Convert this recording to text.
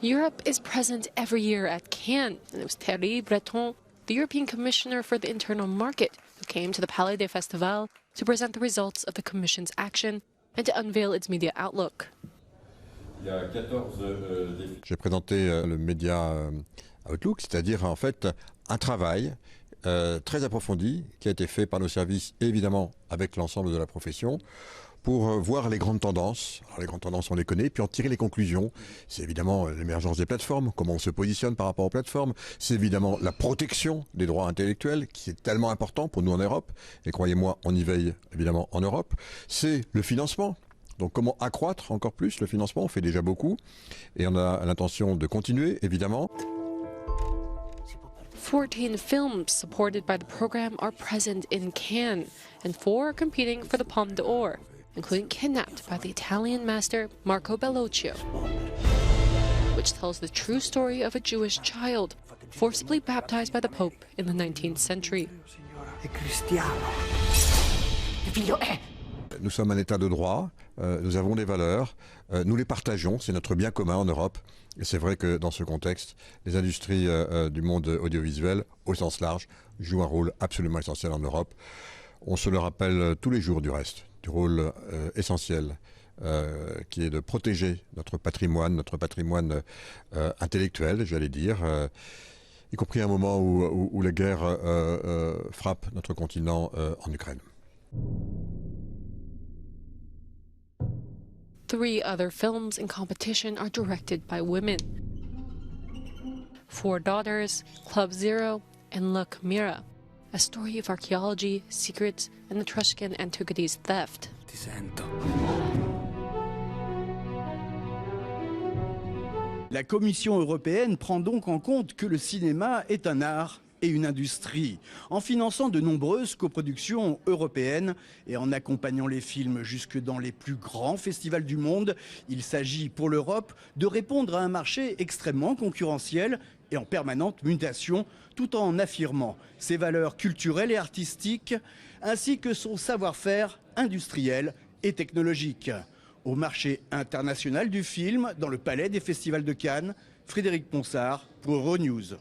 Europe is present every year at Cannes, and it was Thierry Breton, the European Commissioner for the Internal Market, who came to the Palais des Festivals to present the results of the Commission's action and to unveil its media outlook. J'ai présenté le média Outlook, c'est-à-dire en fait un travail très approfondi qui a été fait par nos services, évidemment avec l'ensemble de la profession, pour voir les grandes tendances. Alors, les grandes tendances, on les connaît, puis en tirer les conclusions. C'est évidemment l'émergence des plateformes, comment on se positionne par rapport aux plateformes. C'est évidemment la protection des droits intellectuels, qui est tellement important pour nous en Europe. Et croyez-moi, on y veille évidemment en Europe. C'est le financement. Donc comment accroître encore plus le financement? On fait déjà beaucoup. Et on a l'intention de continuer, évidemment. 14 films supported by the program are present in Cannes, and 4 are competing for the Palme d'Or, including Kidnapped by the Italian master Marco Bellocchio, which tells the true story of a Jewish child forcibly baptized by the Pope in the 19th century. Nous sommes un État de droit, nous avons des valeurs, nous les partageons, c'est notre bien commun en Europe. Et c'est vrai que dans ce contexte, les industries du monde audiovisuel, au sens large, jouent un rôle absolument essentiel en Europe. On se le rappelle tous les jours du reste, du rôle essentiel qui est de protéger notre patrimoine intellectuel, j'allais dire, y compris à un moment où la guerre frappe notre continent en Ukraine. 3 other films in competition are directed by women. 4 Daughters, Club Zero, and La Chimera, a story of archaeology, secrets, and the Etruscan antiquities theft. La Commission européenne prend donc en compte que le cinéma est un art et une industrie, en finançant de nombreuses coproductions européennes et en accompagnant les films jusque dans les plus grands festivals du monde. Il s'agit pour l'Europe de répondre à un marché extrêmement concurrentiel et en permanente mutation, tout en affirmant ses valeurs culturelles et artistiques, ainsi que son savoir-faire industriel et technologique. Au marché international du film, dans le Palais des Festivals de Cannes, Frédéric Ponsard pour Euronews.